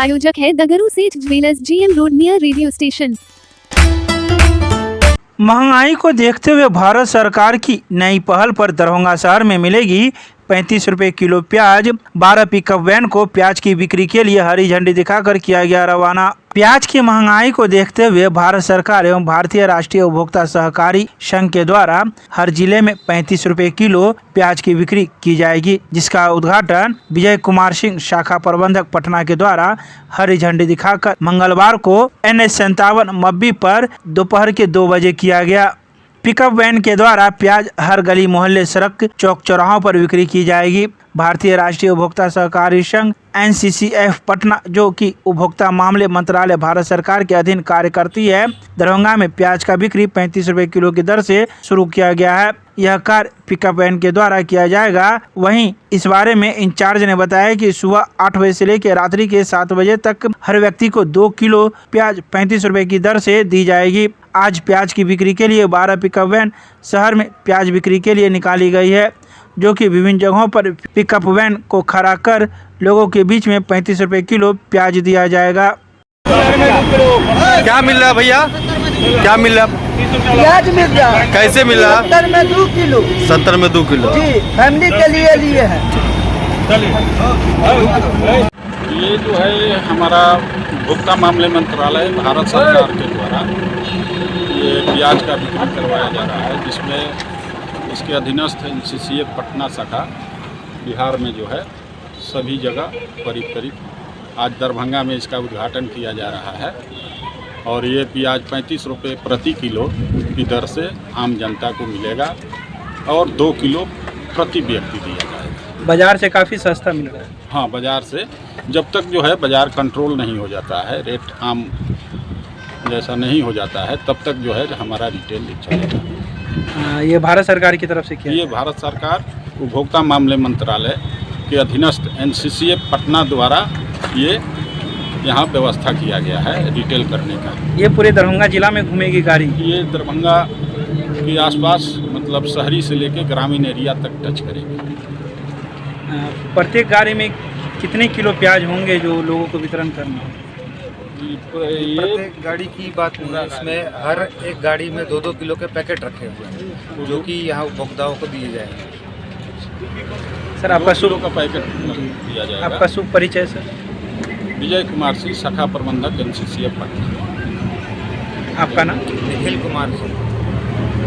प्रायोजक है दगरू सेठ jewellers, GM road near radio station. महंगाई को देखते हुए भारत सरकार की नई पहल पर दरभंगा शहर में मिलेगी 35 रुपए किलो प्याज। 12 पिकअप वैन को प्याज की बिक्री के लिए हरी झंडी दिखाकर किया गया रवाना। प्याज की महंगाई को देखते हुए भारत सरकार एवं भारतीय राष्ट्रीय उपभोक्ता सहकारी संघ के द्वारा हर जिले में 35 रुपए किलो प्याज की बिक्री की जाएगी, जिसका उद्घाटन विजय कुमार सिंह, शाखा प्रबंधक पटना के द्वारा हरी झंडी दिखाकर मंगलवार को NH57 मब्बी पर दोपहर के 2 बजे किया गया। पिकअप वैन के द्वारा प्याज हर गली मोहल्ले, सड़क, चौक चौराहों पर बिक्री की जाएगी। भारतीय राष्ट्रीय उपभोक्ता सहकारी संघ NCCF पटना, जो कि उपभोक्ता मामले मंत्रालय भारत सरकार के अधीन कार्य करती है, दरभंगा में प्याज का बिक्री 35 रुपए किलो की दर से शुरू किया गया है। यह कार्य पिकअप वैन के द्वारा किया जाएगा। वहीं इस बारे में इंचार्ज ने बताया कि सुबह 8 बजे से लेकर रात्रि के 7 बजे तक हर व्यक्ति को 2 किलो प्याज 35 रुपए की दर से दी जाएगी। आज प्याज की बिक्री के लिए 12 पिकअप वैन शहर में प्याज बिक्री के लिए निकाली गई है, जो कि विभिन्न जगहों पर पिकअप वैन को खड़ा कर लोगों के बीच में 35 रुपए किलो प्याज दिया जाएगा। क्या मिल रहा है भैया? क्या मिल रहा है? प्याज मिल रहा है। कैसे मिल रहा है? 70 में 2 किलो। 70 में 2 किलो जी, फैमिली के लिए है। ये जो है हमारा उपभोक्ता मामले मंत्रालय भारत सरकार के द्वारा ये प्याज का बिक्री करवाया जा रहा है, जिसमें इसके अधीनस्थ NCCF पटना शाखा बिहार में जो है सभी जगह करीब आज दरभंगा में इसका उद्घाटन किया जा रहा है। और ये प्याज 35 रुपये प्रति किलो की दर से आम जनता को मिलेगा और 2 किलो प्रति व्यक्ति दिया जाएगा। बाजार से काफ़ी सस्ता मिल रहा है। हाँ, बाज़ार से जब तक जो है बाज़ार कंट्रोल नहीं हो जाता है, रेट आम जैसा नहीं हो जाता है, तब तक जो है हमारा रिटेल चलेगा। ये भारत सरकार की तरफ से किया? ये भारत सरकार उपभोक्ता मामले मंत्रालय के अधीनस्थ NCCF पटना द्वारा ये यहाँ व्यवस्था किया गया है रिटेल करने का। ये पूरे दरभंगा जिला में घूमेगी गाड़ी? ये दरभंगा के आसपास मतलब शहरी से लेकर ग्रामीण एरिया तक टच करेगी। प्रत्येक गाड़ी में कितने किलो प्याज होंगे जो लोगों को वितरण करना है? प्रत्येक गाड़ी की बात नहीं है, इसमें हर एक गाड़ी में 2-2 किलो के पैकेट रखे हुए हैं, जो कि यहाँ उपभोक्ताओं को दिए जाएंगे। सर, आपका शुभ का पैकेट दिया जाएगा। आपका शुभ परिचय सर? विजय कुमार सिंह, शाखा प्रबंधक NCCF पटना। आपका नाम? Nikhil Kumar Singh,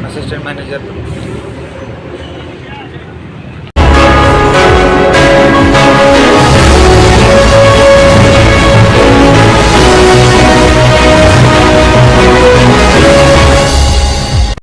assistant manager.